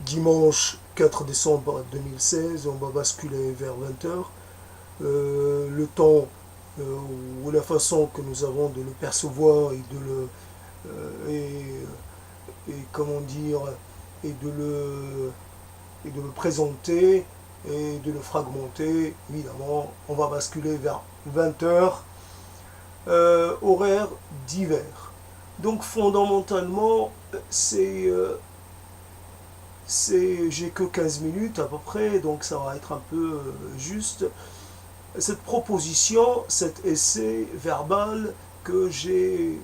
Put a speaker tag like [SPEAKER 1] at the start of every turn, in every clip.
[SPEAKER 1] Dimanche 4 décembre 2016, on va basculer vers 20 h. Le temps ou la façon que nous avons de le percevoir et de le et comment dire et de le présenter et de le fragmenter. Évidemment, on va basculer vers 20 h, horaire d'hiver. Donc fondamentalement, j'ai que 15 minutes à peu près, donc ça va être un peu juste. Cette proposition, cet essai verbal que je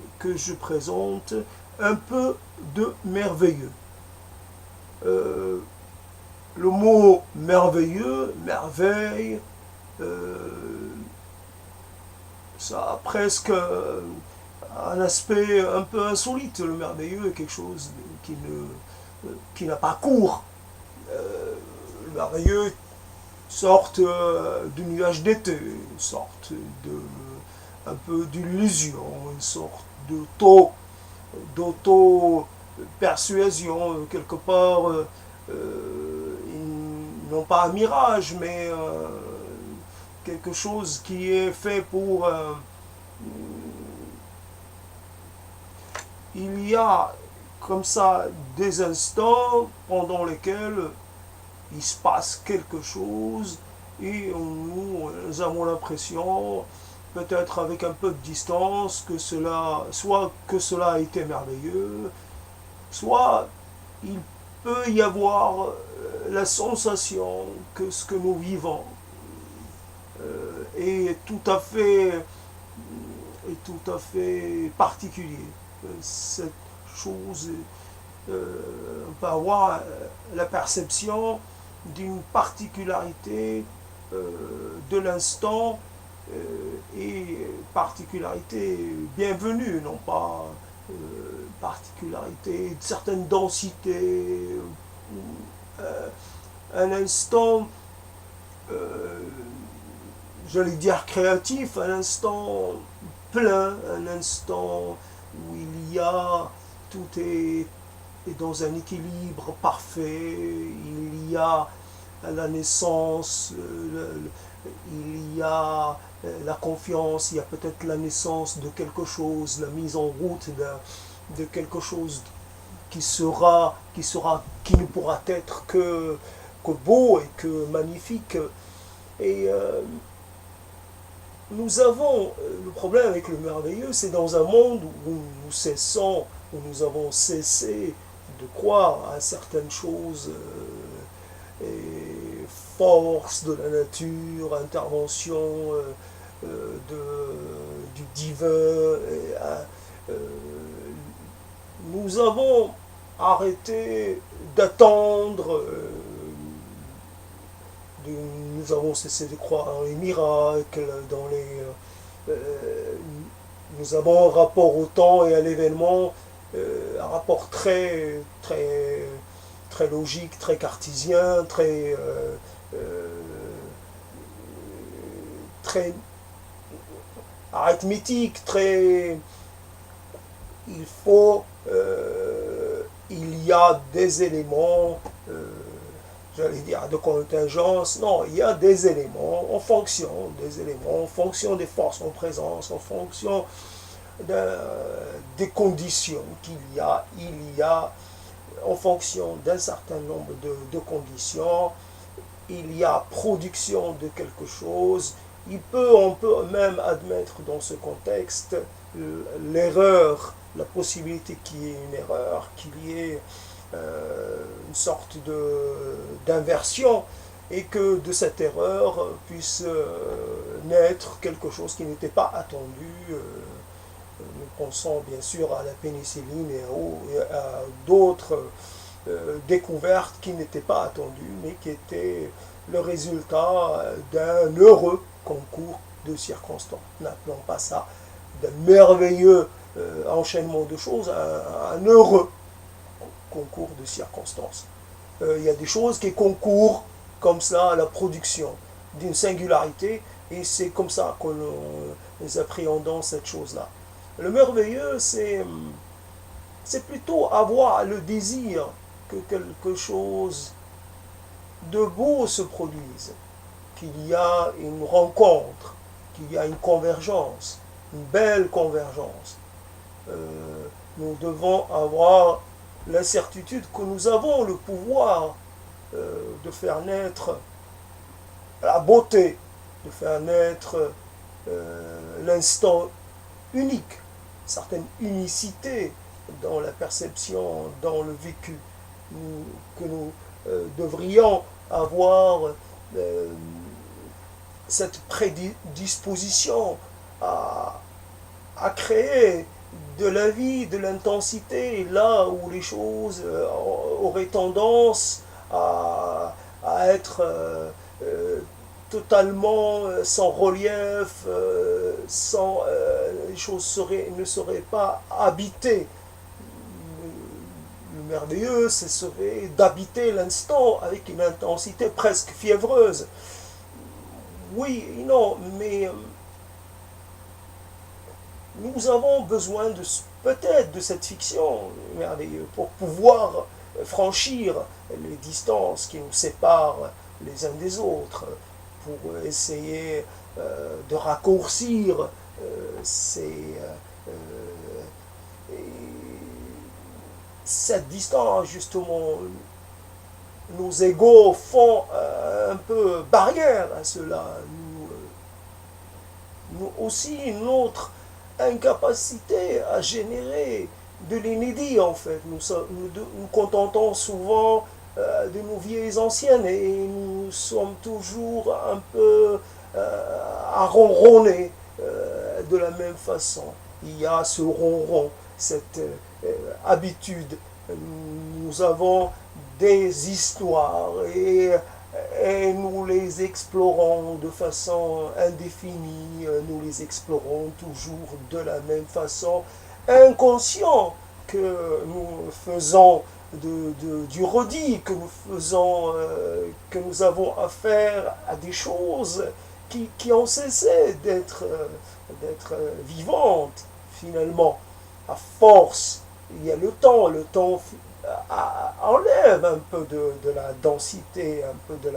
[SPEAKER 1] présente, un peu de merveilleux. Euh, le mot merveilleux, merveille, ça a presque un aspect un peu insolite. Le merveilleux est quelque chose qui n'a pas cours. Le merveilleux sorte du nuage d'été, une sorte de un peu d'illusion, une sorte d'auto-persuasion, quelque part, non pas un mirage, mais quelque chose qui est fait pour... il y a comme ça des instants pendant lesquels il se passe quelque chose et nous avons l'impression, peut-être avec un peu de distance, soit que cela a été merveilleux, soit il peut y avoir la sensation que ce que nous vivons est tout à fait particulier. Cette chose, on peut avoir la perception d'une particularité de l'instant et particularité bienvenue, non pas particularité de certaine densité, un instant, euh, j'allais dire créatif, un instant plein, un instant où tout est dans un équilibre parfait, il y a la naissance, il y a la confiance, il y a peut-être la naissance de quelque chose, la mise en route de quelque chose qui ne pourra être que beau et que magnifique. Et nous avons le problème avec le merveilleux, c'est dans un monde où nous avons cessé de croire à certaines choses et force de la nature, intervention du divin. Euh, nous avons arrêté d'attendre, nous avons cessé de croire dans les miracles, nous avons un rapport au temps et à l'événement, un rapport très logique, très cartésien, très arithmétique, il faut, il y a des éléments, j'allais dire de contingence, non, il y a des éléments en fonction des forces en présence, en fonction des conditions il y a en fonction d'un certain nombre de conditions, il y a production de quelque chose. On peut même admettre dans ce contexte l'erreur, la possibilité qu'il y ait une erreur, qu'il y ait une sorte d'inversion et que de cette erreur puisse naître quelque chose qui n'était pas attendu. Nous pensons bien sûr à la pénicilline et à d'autres découvertes qui n'étaient pas attendues, mais qui étaient le résultat d'un heureux concours de circonstances. N'appelons pas ça d'un merveilleux enchaînement de choses, un heureux concours de circonstances. Il y a des choses qui concourent comme ça à la production d'une singularité, et c'est comme ça que nous appréhendons cette chose-là. Le merveilleux, c'est plutôt avoir le désir que quelque chose de beau se produise, qu'il y a une rencontre, qu'il y a une convergence, une belle convergence. Nous devons avoir la certitude que nous avons le pouvoir de faire naître la beauté, de faire naître l'instant unique, certaine unicité dans la perception, dans le vécu, que nous devrions avoir cette prédisposition à créer de la vie, de l'intensité, là où les choses auraient tendance à être totalement sans relief, les choses ne seraient pas habitées. Le merveilleux, ce serait d'habiter l'instant avec une intensité presque fiévreuse. Oui, non, mais nous avons besoin peut-être de cette fiction merveilleuse pour pouvoir franchir les distances qui nous séparent les uns des autres, pour essayer de raccourcir cette distance, justement. Nos égos font un peu barrière à cela. Nous aussi, notre incapacité à générer de l'inédit, en fait. Nous contentons souvent de nos vieilles anciennes et nous sommes toujours un peu à ronronner de la même façon. Il y a ce ronron, cette habitude. Nous avons des histoires et nous les explorons de façon indéfinie, nous les explorons toujours de la même façon, inconscient que nous faisons du redit, que nous faisons, que nous avons affaire à des choses qui ont cessé d'être vivantes, finalement, à force. Il y a le temps enlève un peu de la densité, un peu de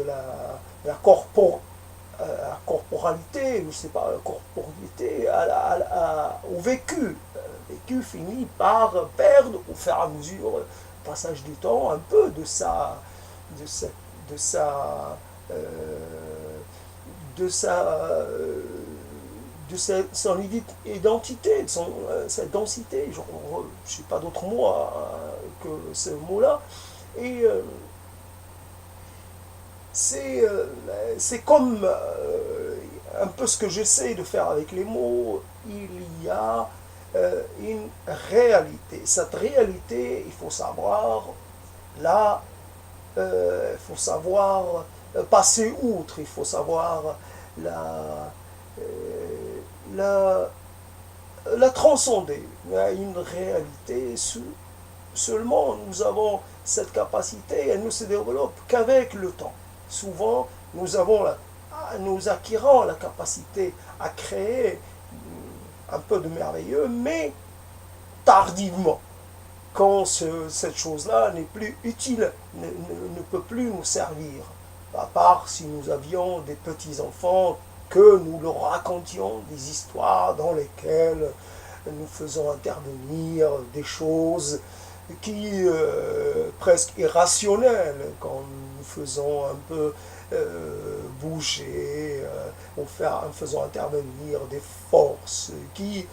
[SPEAKER 1] la corporalité, je ne sais pas, la corporalité au vécu. Le vécu finit par perdre, au fur et à mesure, le passage du temps, un peu de sa, de sa, de sa, de sa, son identité, de sa densité. Je ne sais pas d'autre mot que ce mot-là. Et c'est comme un peu ce que j'essaie de faire avec les mots. Il y a une réalité. Cette réalité, il faut savoir, là, il faut savoir passer outre, il faut savoir la transcender. Il y a une réalité, seulement nous avons cette capacité, elle ne se développe qu'avec le temps. Souvent, nous acquérons la capacité à créer un peu de merveilleux, mais tardivement, quand cette chose-là n'est plus utile, ne peut plus nous servir. À part si nous avions des petits-enfants, que nous leur racontions des histoires dans lesquelles nous faisons intervenir des choses qui presque irrationnelles, quand nous faisons un peu bouger, en faisant intervenir des forces qui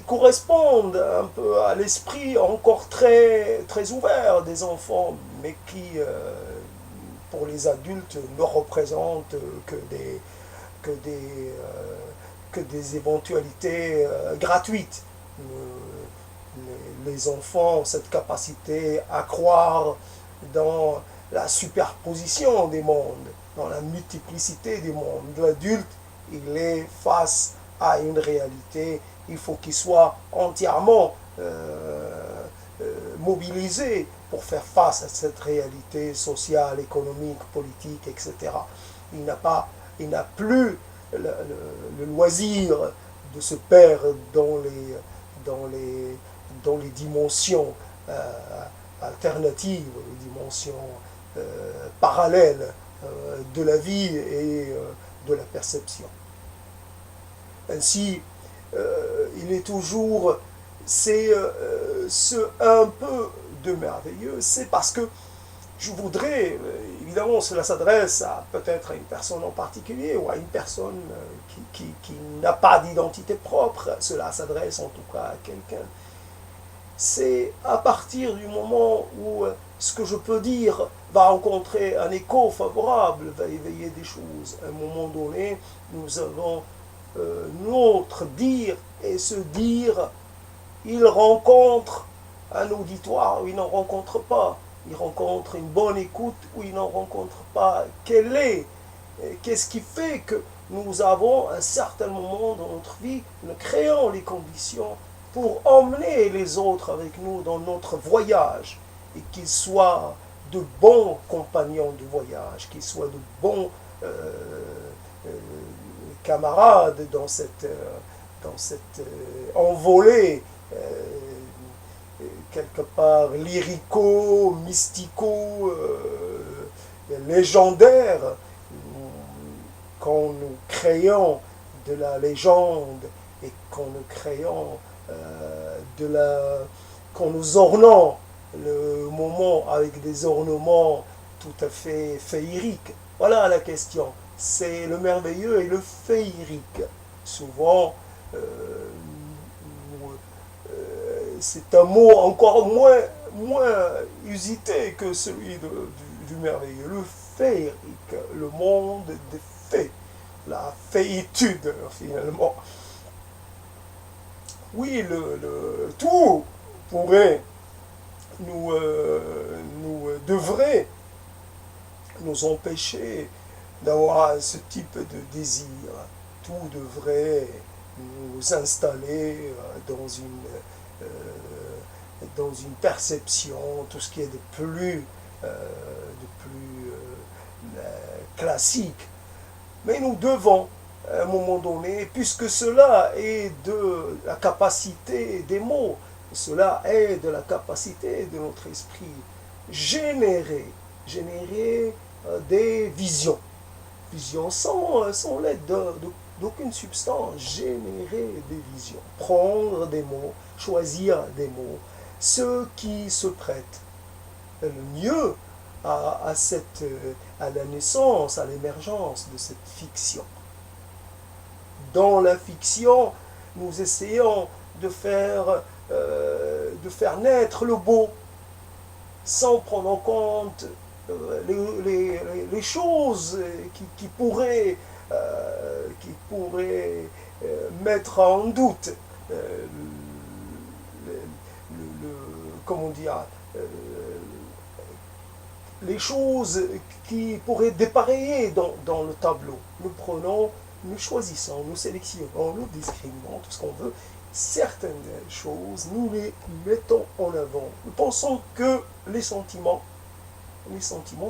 [SPEAKER 1] correspondent un peu à l'esprit encore très, très ouvert des enfants, mais qui, pour les adultes, ne représentent que des éventualités gratuites. Les enfants ont cette capacité à croire dans la superposition des mondes, dans la multiplicité des mondes. L'adulte, il est face à une réalité, il faut qu'il soit entièrement mobilisé pour faire face à cette réalité sociale, économique, politique, etc. Il n'a plus le loisir de se perdre dans les dimensions alternatives, les dimensions parallèles de la vie et de la perception. Ainsi, il est toujours, c'est ce un peu de merveilleux, c'est parce que je voudrais, évidemment cela s'adresse à peut-être à une personne en particulier ou à une personne qui n'a pas d'identité propre, cela s'adresse en tout cas à quelqu'un. C'est à partir du moment où ce que je peux dire va rencontrer un écho favorable, va éveiller des choses. À un moment donné, nous avons notre dire, et ce dire, il rencontre un auditoire ou il n'en rencontre pas. Il rencontre une bonne écoute ou il n'en rencontre pas. Qu'est-ce qui fait que nous avons à un certain moment dans notre vie, nous créons les conditions pour emmener les autres avec nous dans notre voyage et qu'ils soient de bons compagnons de voyage, qu'ils soient de bons camarades dans cette envolée quelque part lyrico, mystico, légendaire, quand nous créons de la légende et quand nous créons quand nous ornons le moment avec des ornements tout à fait féeriques. Voilà la question. C'est le merveilleux et le féerique. Souvent, c'est un mot encore moins usité que celui du merveilleux. Le féerique, le monde des fées, la féitude finalement. Oui, tout pourrait devrait nous empêcher d'avoir ce type de désir. Tout devrait nous installer dans une perception, tout ce qui est de plus classique. Mais nous devons, à un moment donné, puisque cela est de la capacité des mots, cela est de la capacité de notre esprit, générer des visions. Visions sans l'aide d'aucune substance, générer des visions, prendre des mots, choisir des mots, ceux qui se prêtent le mieux à la naissance, à l'émergence de cette fiction. Dans la fiction, nous essayons de faire naître le beau, sans prendre en compte les choses qui pourraient mettre en doute comment dire, les choses qui pourraient dépareiller dans le tableau. Nous prenons, nous choisissons, nous sélectionnons, nous discriminons, tout ce qu'on veut. Certaines choses, nous les mettons en avant. Nous pensons que les sentiments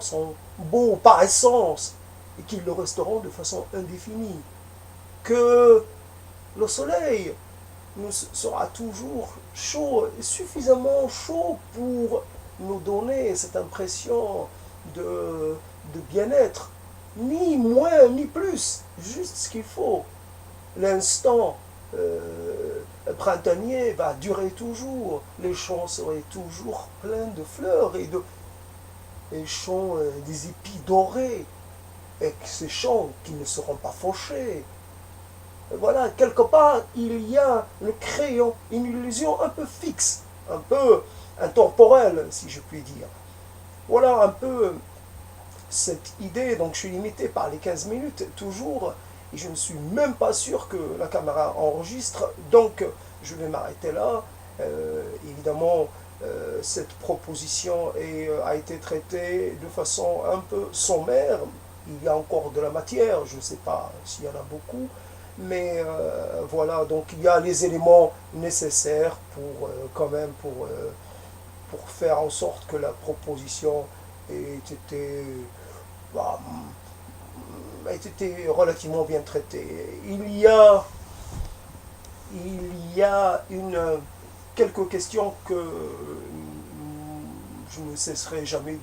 [SPEAKER 1] sont beaux par essence et qu'ils le resteront de façon indéfinie. Que le soleil nous sera toujours chaud, suffisamment chaud pour nous donner cette impression de bien-être, ni moins ni plus, juste ce qu'il faut. L'instant printanier va durer toujours, les champs seraient toujours pleins de fleurs et les champs des épis dorés, et ces champs qui ne seront pas fauchés. Voilà, quelque part, il y a le crayon, une illusion un peu fixe, un peu intemporelle, si je puis dire. Voilà un peu cette idée, donc je suis limité par les 15 minutes, toujours, et je ne suis même pas sûr que la caméra enregistre, donc je vais m'arrêter là. Évidemment, cette proposition a été traitée de façon un peu sommaire. Il y a encore de la matière, je ne sais pas s'il y en a beaucoup, mais voilà, donc il y a les éléments nécessaires quand même pour faire en sorte que la proposition ait été relativement bien traitée. Il y a quelques questions je ne cesserai jamais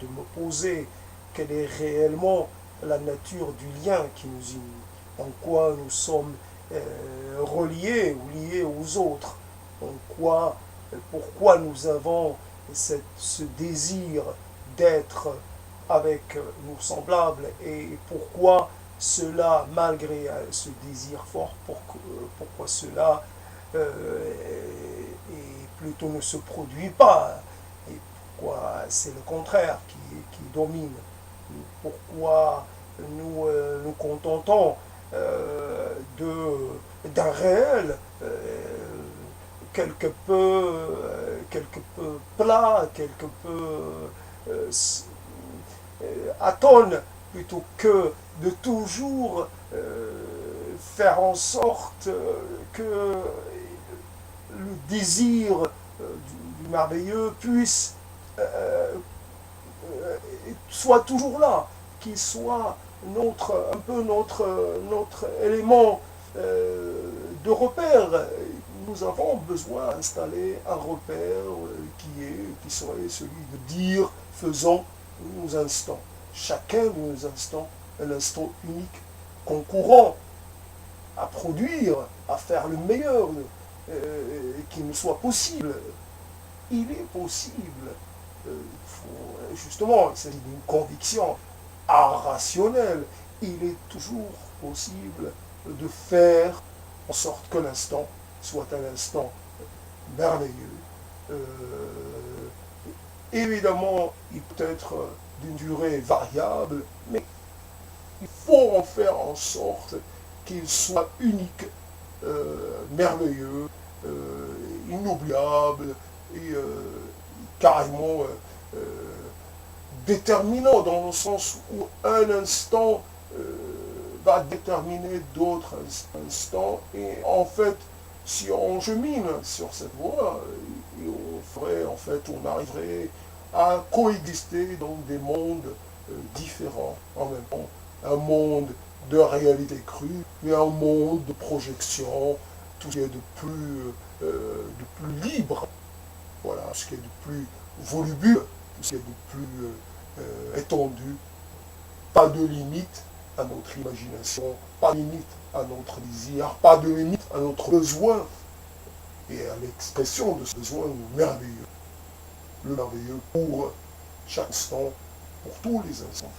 [SPEAKER 1] de me poser quelle est réellement la nature du lien qui nous unit, en quoi nous sommes reliés ou liés aux autres, en quoi, pourquoi nous avons ce désir d'être avec nos semblables et pourquoi cela, malgré ce désir fort, pourquoi cela et plutôt ne se produit pas et pourquoi c'est le contraire qui domine, pourquoi nous contentons d'un réel quelque peu plat, quelque peu atone, plutôt que de toujours faire en sorte que le désir du merveilleux puisse soit toujours là, qu'il soit un peu notre élément de repère. Nous avons besoin d'installer un repère qui serait celui de dire, faisons nos instants. Chacun de nos instants, un instant unique, concourant à produire, à faire le meilleur qui nous soit possible. Il est possible, justement, il s'agit d'une conviction irrationnelle, il est toujours possible de faire en sorte que l'instant soit un instant merveilleux. Évidemment, il peut être d'une durée variable, mais il faut en faire en sorte qu'il soit unique, merveilleux, inoubliable et carrément déterminant, dans le sens où un instant va déterminer d'autres instants, et en fait, si on chemine sur cette voie, on arriverait à coexister dans des mondes différents en même temps. Un monde de réalité crue, mais un monde de projection, tout ce qui est de plus libre, voilà, ce qui est de plus volubile, tout ce qui est de plus étendu. Pas de limite à notre imagination, pas de limite à notre désir, pas de limite à notre besoin et à l'expression de ce besoin merveilleux. Le merveilleux pour chaque instant, pour tous les instants.